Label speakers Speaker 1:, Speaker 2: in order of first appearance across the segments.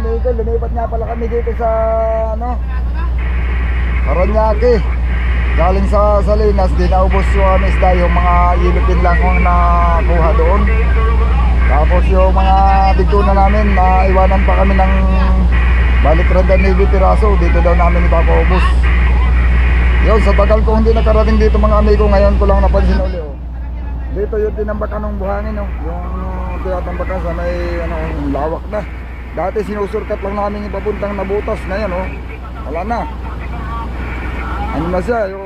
Speaker 1: amigo, lumipat nga pala kami dito sa ano, Paranaque. Galing sa Salinas, di naubos yung isda, yung mga ilipin lang kung nakuha doon. Tapos yung mga bigtuna namin, naiwanan pa kami ng balik 39 piraso, dito daw namin ipapaubos. Yun, sa tagal ko hindi nakarating dito mga amigo, ngayon ko lang napansin uli. Oh. Dito yung tinambakan ng buhangin, oh. Yung tinatambakan sa may ano, lawak na. Dati sinusurkat lang namin ipapuntang Nabutas, ngayon oh, wala na. Ano na siya, yung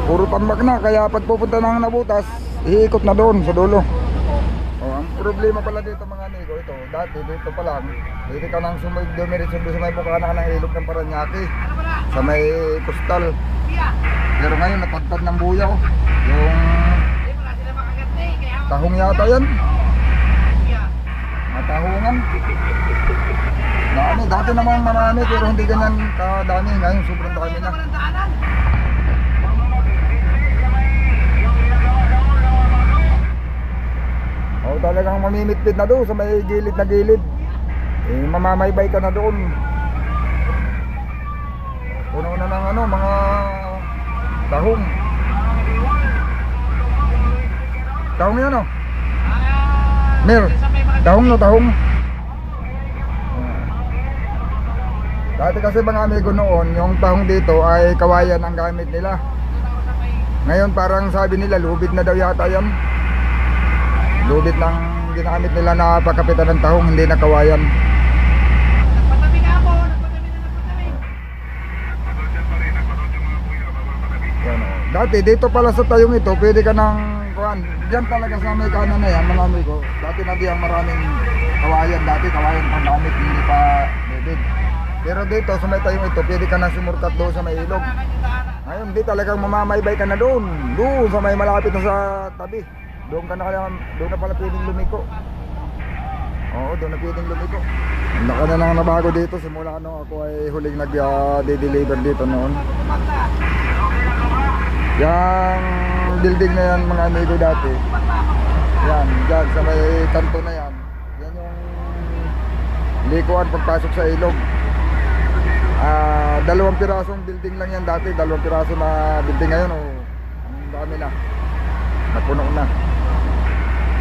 Speaker 1: puro tambak na, kaya pag pupunta ng Nabutas, iikot na doon sa dulo. Oh, ang problema pala dito mga amigo, ito, dati dito pa lang, dito ka nang dumiritso doon sa may bukana ng ilog ng Paranaque, sa may coastal. Pero ngayon napadpad ng buyaw, yung tahong yata yan, matahungan. Dami, dati naman marami pero hindi ganyan kadami, ngayon sobrang dami na. O talagang mamimitpit na doon sa may gilid na gilid. Eh, mamamaybay ka na doon. Puno na ng ano, mga tahong. Tahong yan o? Mer, tahong no, tahong. Dati kasi mga amigo noon, yung tahong dito ay kawayan ang gamit nila. Ngayon parang sabi nila, lubid na daw yata yan. Lubid ng ginamit nila na pagkapitan ng tahong, hindi na kawayan.
Speaker 2: Nagpatabi nga po, nagpatabi.
Speaker 1: Yan, oh. Dati dito pala sa tayong ito, pwede ka ng kuhan. Diyan talaga sa may kanan na yan, mga amigo. Dati na diyan maraming kawayan. Dati kawayan pang gamit, hindi pa lubid. Pero dito sa may tayong ito, pwede ka na sumurkat doon sa may ilog. Ngayon, di talagang mamamaybay ka na doon. Doon sa may malapit na sa tabi. Doon ka na kaya, doon na pala pwedeng lumiko. Oo, doon na pwedeng lumiko. Ang laka na lang nabago dito simula nung ako ay huling nag-deliver dito noon. Yang building na yan mga amigo dati. Yan, dyan sa may kanto na yan. Yan yung likuan pagpasok sa ilog. Dalawang pirasong building lang yan dati. Dalawang piraso na building ngayon. Oh, ang dami na. Napuno na.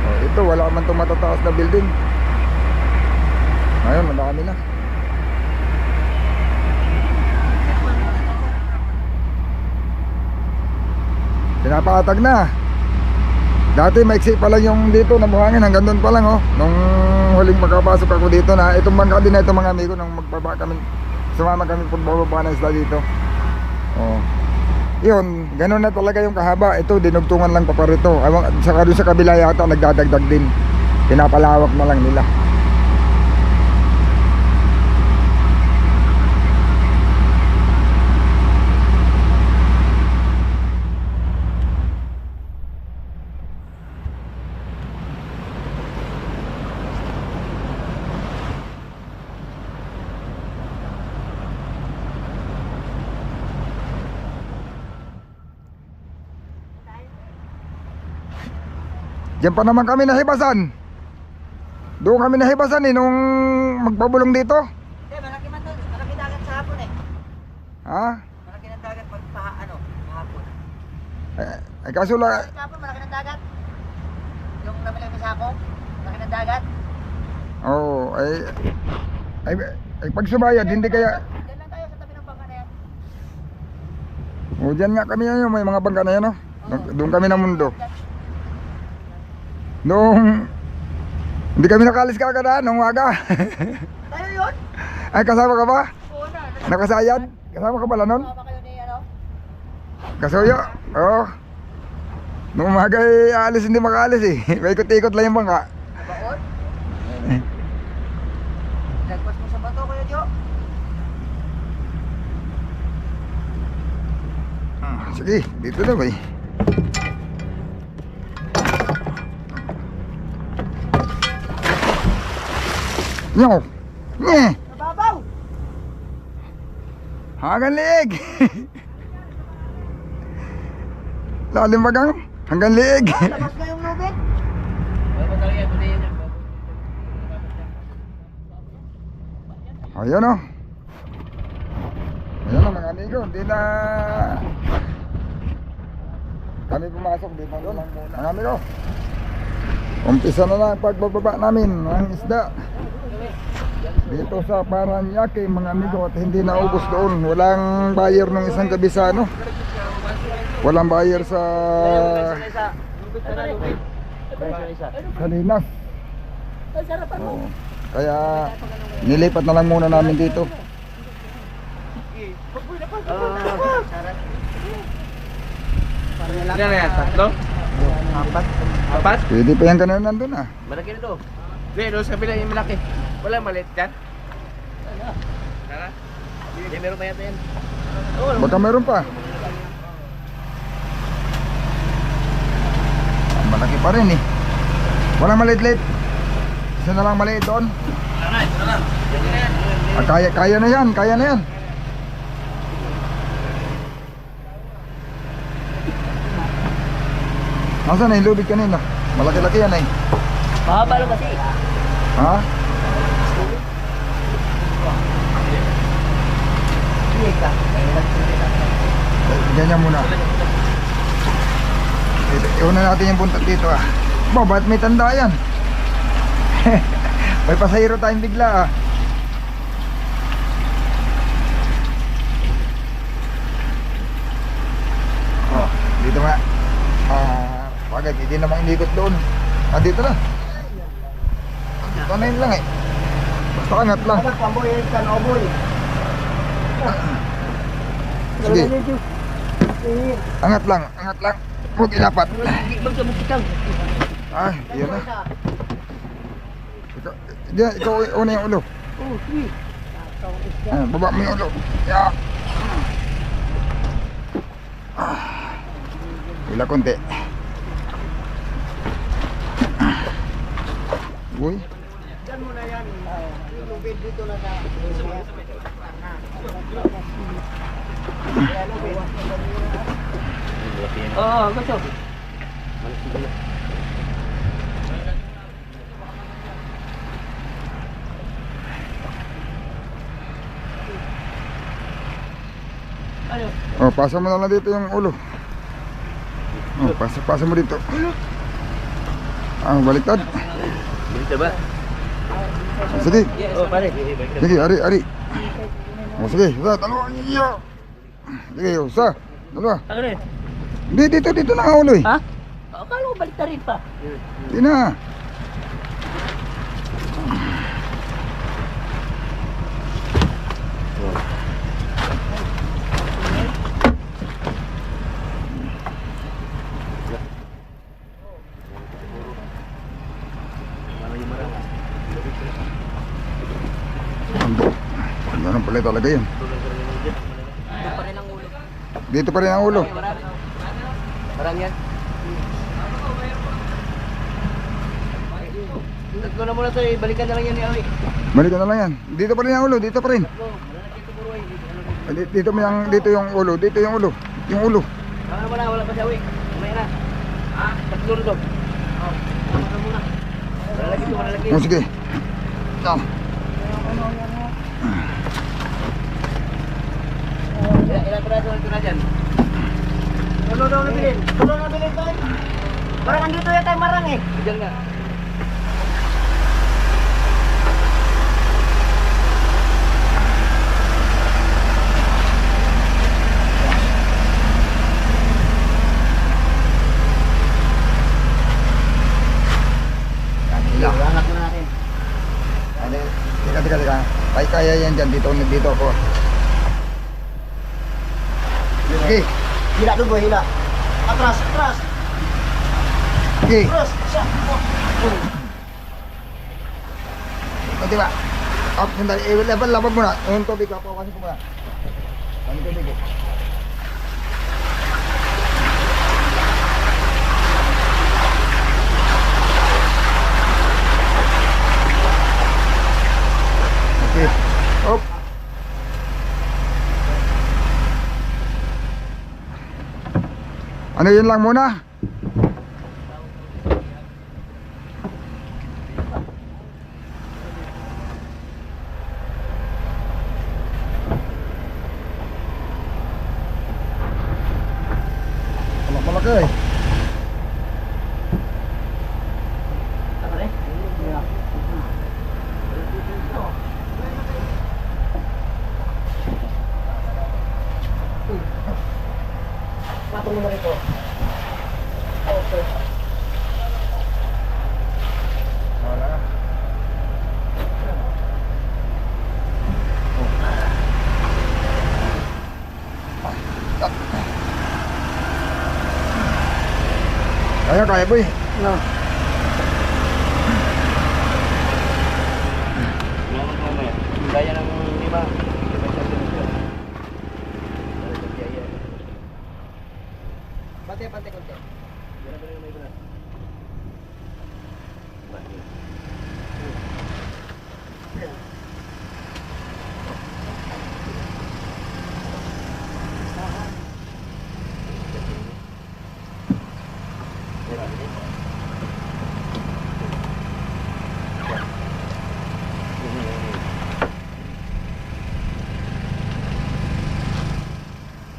Speaker 1: Oh, ito wala man itong matataas na building. Ngayon madami na. Pinapatag na. Dati maiksi pa lang yung dito na buhangin, hanggang doon pa lang oh. Nung huling magkapasok ako dito na itong bangka din na ito mga amigo, nung magbaba kami, sumama kami pagbaba na isla dito. Oh. Yun, gano'n na talaga yung kahaba. Ito, dinugtungan lang pa rito. Saka doon sa kabila yata, nagdadagdag din. Pinapalawak na lang nila. Diyan pa naman kami nahibasan. Doon kami nahibasan nung magpabulong dito.
Speaker 2: Hindi, malaki dagat sa hapon eh.
Speaker 1: Ha?
Speaker 2: Malaki ng dagat hapon.
Speaker 1: Ay kaso lang.
Speaker 2: Sa hapon, malaki ng dagat. Yung namilang sa ako, malaki ng dagat.
Speaker 1: Oo, ay pag sumayad, hindi kaya.
Speaker 2: Diyan lang tayo sa tabi ng bangka na yan.
Speaker 1: O dyan nga kami yan, may mga bangka na yan, no? Doon kami na mundo. Nung hindi kami nakalis kagad nung umaga.
Speaker 2: Tayo yun?
Speaker 1: Ay kasama ka ba?
Speaker 2: Oo na.
Speaker 1: Nakasayad? Kasama ka pala nun?
Speaker 2: Kasama kayo ni ano?
Speaker 1: Kasuyo? Oo. Nung umaga ay alis hindi makaalis eh. May ikot-ikot lang yung bangka.
Speaker 2: Nabaon? Nagpas mo sa bato Kuya Jo?
Speaker 1: Sige, dito na ba eh. Nyo! Nye!
Speaker 2: Nababaw!
Speaker 1: Hanggang liig! Lalim bagang? Hanggang liig!
Speaker 2: Labas na yung lubid.
Speaker 1: Ayan o. Ayan na mga amigo. Hindi na kami pumasok. Dito na lang muna. Mga amigo, umpisa na lang ang pagbababa namin ng isda dito sa Paranaque mga amigo. At hindi naubos doon. Walang buyer nung isang gabi sa ano. Walang buyer sa Salinas. Oo. Kaya nilipat na lang muna namin dito.
Speaker 3: Ilan na yan? Tatlo? Apat?
Speaker 1: Pwede pa yan kanina nandun ah.
Speaker 3: Malaki na to. Hindi, doon sa kabila yung malaki. Wala maliit dyan? Tara. Hindi, meron pa yata yan.
Speaker 1: Baka meron pa. Malaki pa rin eh. Walang maliit-liit. Isa na lang maliit doon.
Speaker 3: Ito na lang.
Speaker 1: Kaya na yan, kaya na yan. Nasaan na yung lubid kanina? Malaki-laki yan eh.
Speaker 2: Mahaba lang kasi.
Speaker 1: Ha?
Speaker 2: Sige ka.
Speaker 1: Ganyan muna. Iuna natin yung buntot dito ah. Ba, ba't may tanda yan? May pasahero tayong bigla ah. Oh, dito nga. Bagay, hindi naman inikot doon. Dito na. Dito na yun lang eh. Basta angat lang.
Speaker 2: Pamboy, kanoboy.
Speaker 1: Sige. Angat lang, angat lang. Huwag ilapat.
Speaker 2: Magkamukitang.
Speaker 1: Ay, yun na. Ikaw una yung ulo.
Speaker 2: Oh, sige.
Speaker 1: Baba mo yung ulo. Yeah. Wala konti. Uy.
Speaker 2: Diyan mo na yan. Yung lubid dito na sa... Oo, gusto. Ano?
Speaker 1: Oh, pasa mo na lang dito yung ulo. Oh, pasa mo dito. Baliktad.
Speaker 3: Dito ba?
Speaker 1: Sige.
Speaker 3: Oh, pare.
Speaker 1: Sige, ari. Oh, sige, sa dalawa niyo. Sige, sa dalawa.
Speaker 2: Ano rin?
Speaker 1: Hindi, dito na ang ulo eh.
Speaker 2: Ha? Akala ko balik rin pa.
Speaker 1: Hindi na. Ganun pala talaga yun.
Speaker 2: Ito pa rin ang ulo.
Speaker 1: Dito pa rin ang ulo.
Speaker 3: Marami yan. Tatlo na muna to eh. Balikan na lang yan ni Awi.
Speaker 1: Balikan na lang yan. Dito pa rin ang ulo, dito pa rin. Dito yung ulo, dito yung ulo. Yung ulo.
Speaker 3: Wala pa si Awi. Mamaya na. Tatlo na to. Tama na muna. Malalaki.
Speaker 1: Oh, sige. Yan.
Speaker 3: Ilan peraso ito na dyan? Tulo daw nabilin. Tulo nabilin tayo. Parang andito yata yung marang eh. Diyan nga. Ilangat mo natin.
Speaker 1: Teka. Kaya yan dyan. Dito ako. Sige.
Speaker 2: Hila doon boy, hila. Atras.
Speaker 1: Sige.
Speaker 2: Atras.
Speaker 1: O, diba? Up, level muna. Yung tubig, papawasin ko muna. Yung tubig eh. Okay. Up. Ano yun lang muna? kaya boy.
Speaker 3: No.
Speaker 4: Gaya ng lima.
Speaker 3: Pante konti.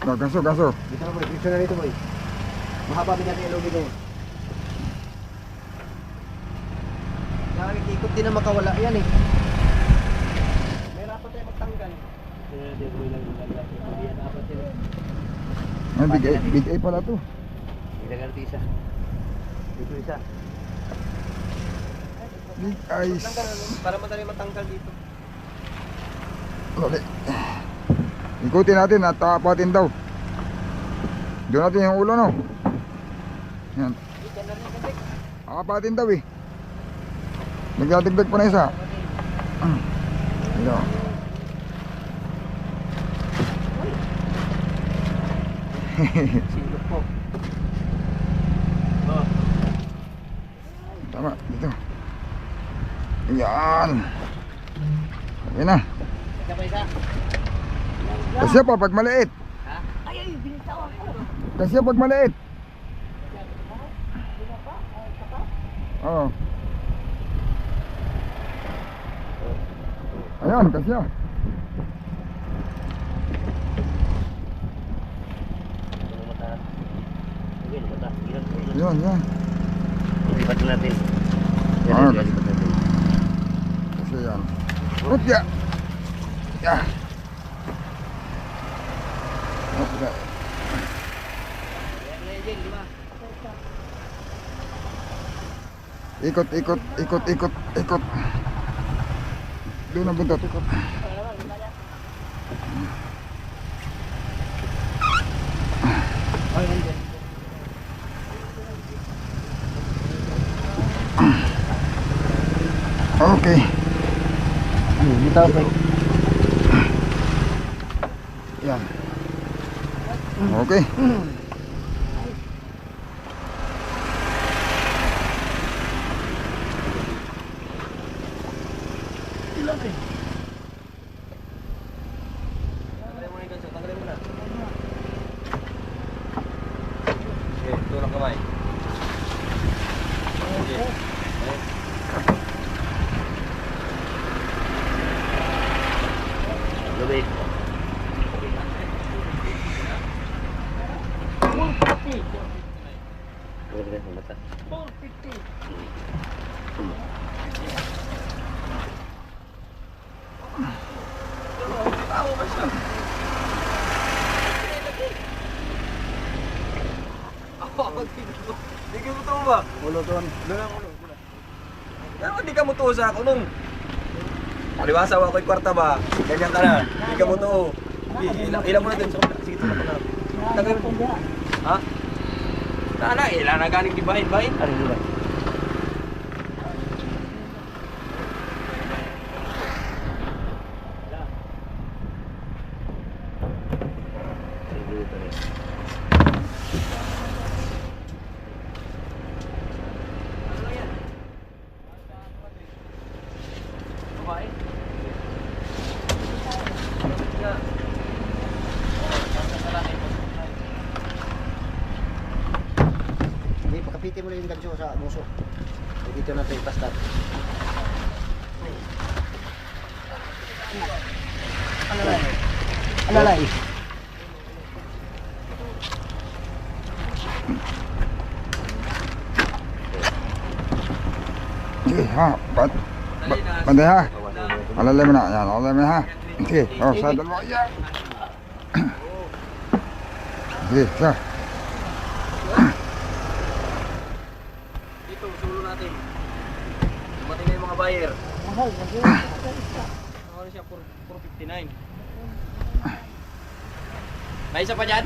Speaker 1: No, ganso, ganso.
Speaker 3: Dito na boy, dito na dito boy. Mahaba din natin ilog dito. Nakikikot din na makawala yan eh. May rapat tayo magtanggal.
Speaker 1: Ay, big A pala to.
Speaker 4: Ilagay natin isa. Dito isa.
Speaker 1: Big eyes.
Speaker 3: Para madali matanggal dito.
Speaker 1: Lali. Ikutin natin at apatin daw. Doon natin yung ulo, no? Yan. Apatin daw eh. Nagdadagdag pa na isa. Ayan.
Speaker 3: Silok po.
Speaker 1: Tama, dito. Ayan. Okay na.
Speaker 3: Isa pa isa.
Speaker 1: Kasi pa pag maliit.
Speaker 2: Ay, binitawan ko.
Speaker 1: Kasi pag maliit. Oo. Ayan, kasi Ayan, yan.
Speaker 4: Lipat natin.
Speaker 1: Ah.
Speaker 4: Lipat natin.
Speaker 1: Kasi yan. Urut ya. Ya. Okay. Ikot, ikot, ikot, ikot, ikot. Doon ang buntot. Ikot. Okay.
Speaker 3: Dito boy.
Speaker 1: Yan. Okay.
Speaker 3: Tanggalin mo na ganso, tanggalin mo na.
Speaker 4: Okay, tulak kamay. Okay. Lubid. Lubid ng mata.
Speaker 3: Hindi ka mutuo ba?
Speaker 1: Ulo doon.
Speaker 3: Doon ang ulo.
Speaker 4: Pero hindi ka mutuo sa ako nung paliwasaw ako'y kwarta ba? Ganyan ka na. Hindi ka mutuo. Ilan mo na din. Sige, tulak na. Tagay mo. Ha? Nana, ilan na galing di bahin-bahin? Ano nila?
Speaker 3: Hindi, pakapitin mo lang yung ganso sa muso. Dito natin ipastat. Alalay.
Speaker 1: Sige, ha. Panday ha. Alalay mo na. Yan, alalay mo na ha. Sige, oh, sa dalawa. Yan. Sige, sa.
Speaker 4: Dito, sulo natin. Dumating na yung mga buyer.
Speaker 2: Mahal,
Speaker 4: Ano siya? 459. May isa pa dyan?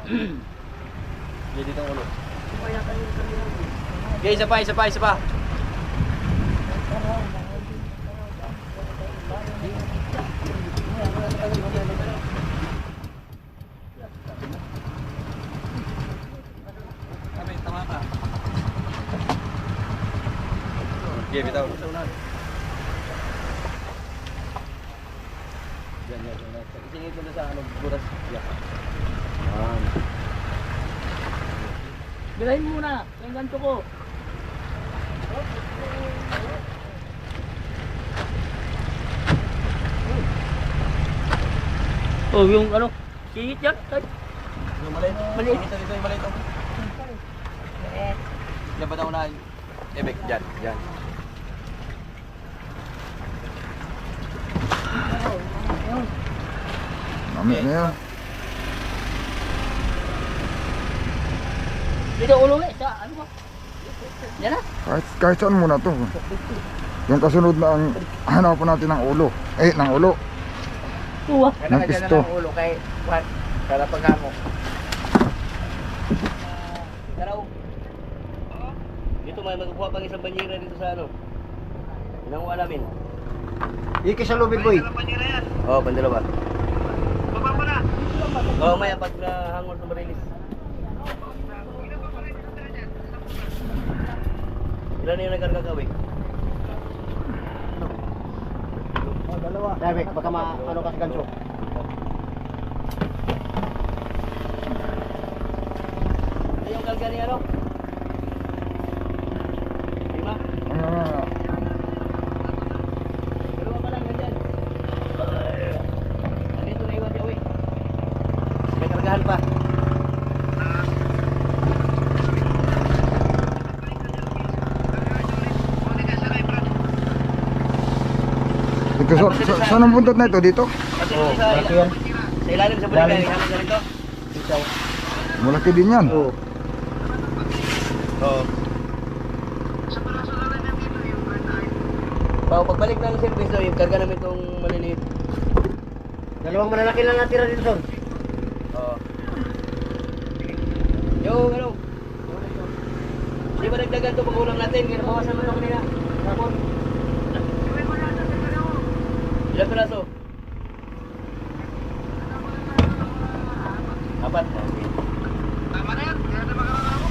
Speaker 4: Hindi dito ang ulo. Okay, isa pa, isa pa, isa pa. Kami, tama ka. Okay, bitaw. Yan, yan, yan. Isingit mo na sa ano, buras. Yan.
Speaker 3: Bilahin mo muna, yung ganito ko. Oh, yung ano, singit yan.
Speaker 4: Yung maliit.
Speaker 3: Maliit.
Speaker 4: Ito, yung maliit. Yan ba daw na? Ebek, dyan, dyan.
Speaker 1: Mamaya na yan.
Speaker 3: Dito ulo eh, sa ano ba? Yan na.
Speaker 1: Kahit saan muna to. Yung kasunod na ang hanapan natin ng ulo. Ng ulo.
Speaker 3: Tuwa.
Speaker 1: Ng pisto.
Speaker 2: ulo kay Juan. Para pagkamo.
Speaker 3: Taraw. Dito may magkukuha pang isang banyera dito sa ano. Inakuha namin.
Speaker 2: Iki sa lubid, boy.
Speaker 3: Oo, pandalawa. Baba mo na. Oo, maya pag nahangol sa marilis. Ilan yung nagkarga gawin?
Speaker 2: Dalawa. Sabi, baka ano kasi ganso.
Speaker 3: Ano yung karga ni ano? Lima? Dalawa pa lang ganyan. Andito na iwan siya, uy. May kargahan pa.
Speaker 1: Ito, saan ang buntot na ito? Dito?
Speaker 3: Kasi sa ilalim sa buligan, ihangin na rito.
Speaker 1: Malaki din yan.
Speaker 3: Oo. Pagbalik ng service doon, yung karga namin itong maliliit.
Speaker 2: Dalawang malalaki lang natira dito, son.
Speaker 3: Oo. Yung ano? Di ba nagdagan ito pag-ulam natin? Kaya nabawasan naman ako nila. Tapos. Ilang piraso? 4. Tama na yan. Kaya na makakala mo.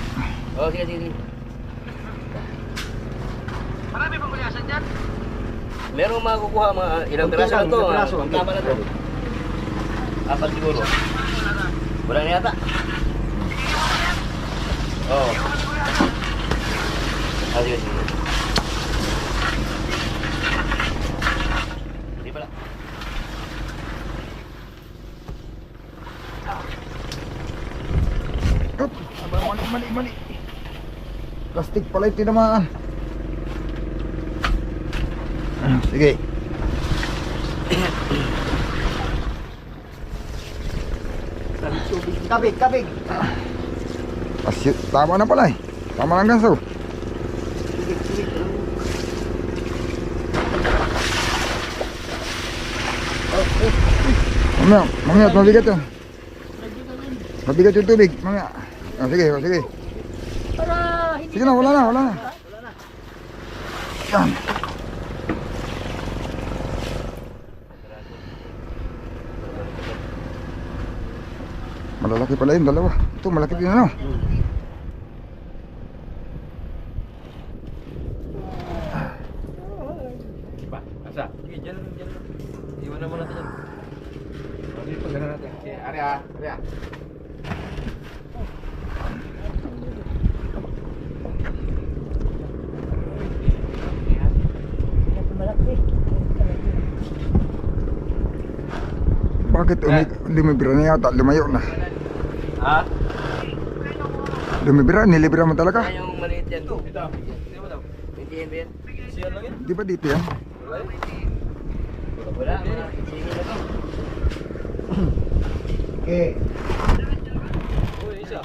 Speaker 3: Oo, sige, sige. Marami pang kulyasan dyan? Meron makukuha mga ilang piraso lang ito. Ang tama na ito. 4 siguro. Wala na yata. Oo. Sige, sige. Hindi pala.
Speaker 1: Up. Mali. Plastic pala yung tinamaan. Sige.
Speaker 2: Kabig.
Speaker 1: Tama na pala eh. Tama lang ganso. Mamaya, mabigat yun. Mabigat yung tubig, mamaya. Sige.
Speaker 3: Para hindi.
Speaker 1: Sige na, wala na. Yan. Malalaki pala yun, dalawa. Ito, malaki din ano.
Speaker 4: Ba, asa? Sige, dyan. Iwan na muna natin yan. Dito, gano'n natin. Sige, area.
Speaker 1: Bakit lumibira na yata? Lumayo na.
Speaker 4: Ha?
Speaker 1: Lumibira, nilibira mo talaga.
Speaker 3: Kaya yung maliit yan.
Speaker 4: Ito. Sino mo daw?
Speaker 3: Maintindihan ba yan?
Speaker 4: Siya lang yan.
Speaker 1: Di ba dito yan?
Speaker 4: Wala yun.
Speaker 3: Wala, mga singil na to.
Speaker 2: Okay.
Speaker 4: Uy, isa.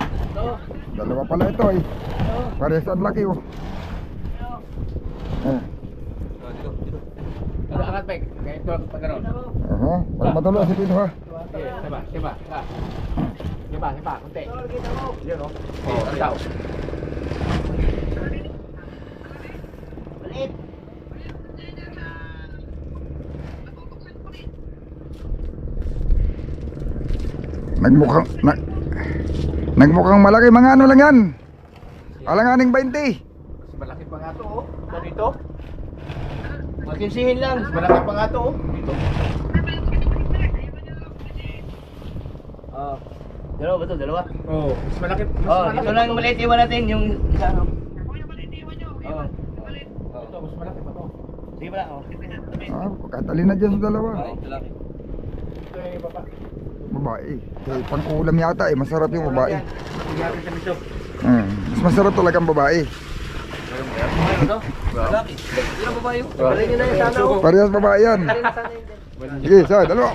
Speaker 3: Ito.
Speaker 1: Dalawa pala ito eh. Parehas ang laki oh.
Speaker 4: Ah, dito.
Speaker 3: Angat, Peg. Kaya ito, pag gano'n.
Speaker 1: Para matuloy si Pino ha.
Speaker 3: Sige, siya ba? Sige pa, kunti. Yun, no? Oo, ang tao.
Speaker 2: Maliit.
Speaker 1: Nagmukhang malaki, mga ano lang yan. Alanganing 20.
Speaker 3: Mas malaki pa nga to, oh. Ito dito. Makinsihin lang. Mas malaki pa nga to, oh. Dito. Dalawa ba to? Dalawa? Oo. Mas malaki. Ito lang yung maliit. Iwan natin yung isa, no? Oo. Ito, mas malaki pa to. Sige pala, oh.
Speaker 1: Pagkatali na dyan sa dalawa.
Speaker 4: Lalaki.
Speaker 3: Ito yung baba.
Speaker 1: Babae. Pang-ulam yata eh, masarap yung babae.
Speaker 3: Tignan kami to.
Speaker 1: Mas masarap talaga ang babae.
Speaker 3: Ito?
Speaker 4: Lalaki. Hindi na babae yun.
Speaker 3: Balik nyo na yung sana, oh.
Speaker 1: Parehas babae yan. Sige, so, dalawa.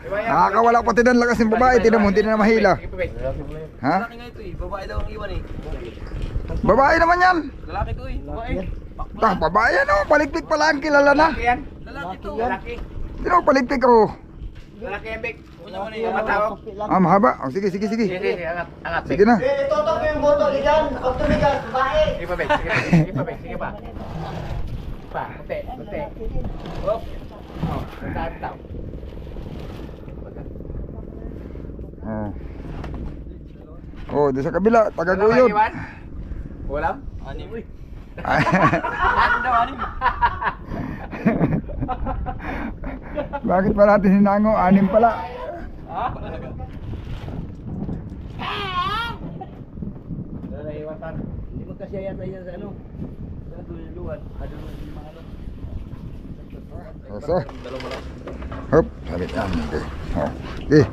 Speaker 1: Nakakawala pati ng lakas ng babae, tinan mo, hindi na mahila. Ha?
Speaker 4: Lalaki nga ito eh. Babae daw ang iwan eh.
Speaker 1: Babae naman yan.
Speaker 4: Lalaki to eh. Babae.
Speaker 1: Babae yan oh, paligpik pala ang kilala na.
Speaker 4: Lalaki to.
Speaker 3: Lalaki.
Speaker 1: Hindi na paligpik oh.
Speaker 3: Lalaki yung big.
Speaker 4: Ano naman eh.
Speaker 3: Matawag.
Speaker 1: Mahaba. Oh, sige.
Speaker 3: Sige, angat.
Speaker 1: Sige na.
Speaker 2: Itotok mo yung boto ni Jan. Pag tumigas, babae.
Speaker 3: Sige pa, Bek. Sige pa. Kunti. Oh. Tataw.
Speaker 1: Doon sa kabila, tagaguyod.
Speaker 3: Walang?
Speaker 4: Anim. Anim daw, anim.
Speaker 1: Bakit pa natin hinango? 6 pala.
Speaker 3: Wala iwasan. Hindi magkasya yata yan sa ano. Sa duluan.
Speaker 1: So, hop, sabit yan. Okay. Okay.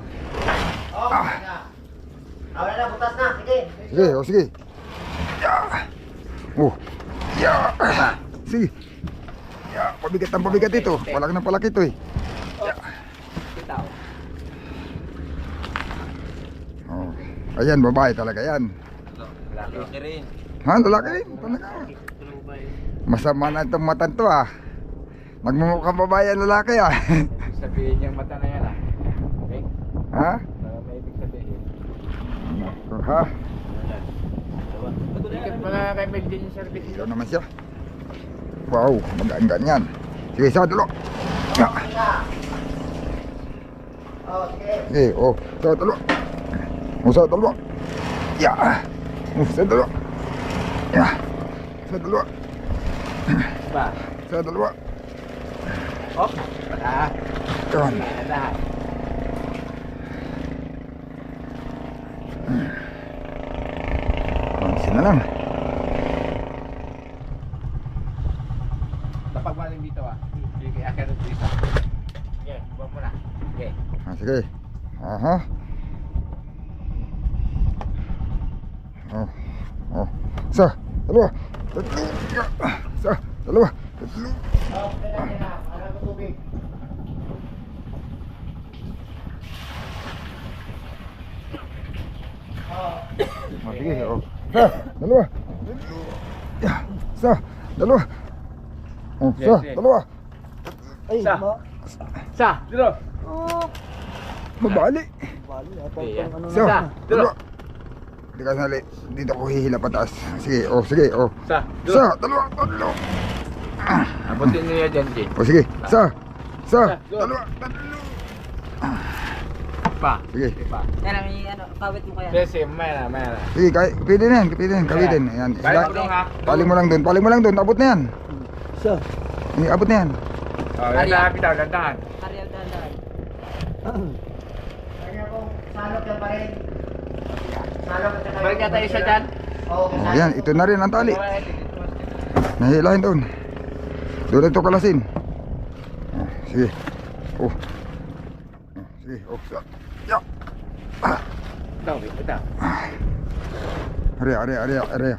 Speaker 2: Wala na, butas na. Sige.
Speaker 1: Sige. Sige. Pabigat ito. Palaki na palaki ito eh. Ayan, babae talaga yan.
Speaker 4: Lalaki rin.
Speaker 1: Ha, lalaki rin. Talaga. Masama na itong matan to ah. Magmumukhang babae ang lalaki ah.
Speaker 3: Sabihin niyang mata na yan ah. Okay?
Speaker 1: Ha?
Speaker 3: May ibig sabihin.
Speaker 1: Ha?
Speaker 3: Ikat mga kay Melvin yung service.
Speaker 1: Ikaw naman siya. Wow, magaan yan. Sige, sa dalo.
Speaker 2: Sige.
Speaker 1: Sige, sa dalo. Sa dalo. Sa dalo. Sa dalo.
Speaker 3: Ba?
Speaker 1: Sa dalo.
Speaker 3: Oh, pala.
Speaker 1: Yan.
Speaker 3: Lahat.
Speaker 1: Pansin na lang.
Speaker 3: Kapag maling dito ah. Sige, akin rin dito. Okay, buwan mo na. Okay.
Speaker 1: Sige. Aha. Sa dalawa. Tatlo. Sa dalawa. Tatlo. Sige, Sa dalawa. Sa dalawa. Sa dalawa.
Speaker 3: Sa, dito.
Speaker 1: Mabali. Sa
Speaker 3: Sa,
Speaker 1: dalawa. Hindi ka sali. Dito ko hihila pataas. Sige, sige,
Speaker 3: Sa,
Speaker 1: Sa dalawa. Tatlo.
Speaker 3: abutin niyo yan dyan,
Speaker 1: Sige. Sa dalawa. Tatlo.
Speaker 3: Pa.
Speaker 1: Sige.
Speaker 3: Pa.
Speaker 2: Yan ang kawit mo kaya.
Speaker 3: Sige, may na.
Speaker 1: Sige, pwede na yan. Kawitin. Ayan.
Speaker 3: Balik mo dong ha.
Speaker 1: Paling mo lang doon. Abot na yan. Abot na yan.
Speaker 3: Oh, ganda, bitaw, gandahan.
Speaker 2: Ariel Dandan. Kanya pong salok yan pa rin. Salok at saka.
Speaker 3: Balik yata isa dyan.
Speaker 2: Oo,
Speaker 1: Ayan, ito na rin ang tali. Nahilahin doon. Doon ito kalasin. Sige. Sige.
Speaker 3: Ito.
Speaker 1: Area.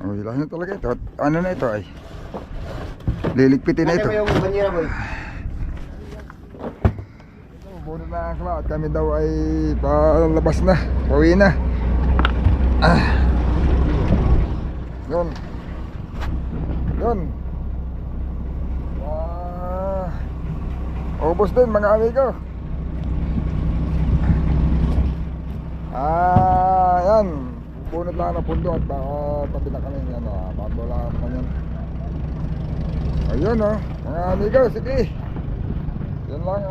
Speaker 1: Hilahin na talaga ito. Ano na ito ay? Liligpitin na ito.
Speaker 2: yung banyera boy.
Speaker 1: Buno na ang klaw at kami daw ay palabas na. Pauwi na. Yun. Yun. Ubos din mga amigo. Yan. Bunot lang ng pundo at tabi na kami. Yan bago lang naman yan. Ayun mga amigo, sige. Yan lang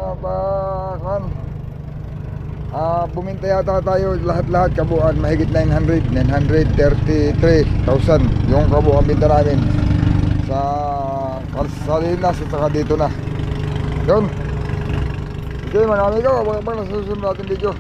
Speaker 1: buminta yata tayo lahat-lahat kabuuan mahigit 933,000 yung kabuuan binta namin sa Salinas at saka dito na. Yun. Okay mga amigo, abang-abang na susunod natin video.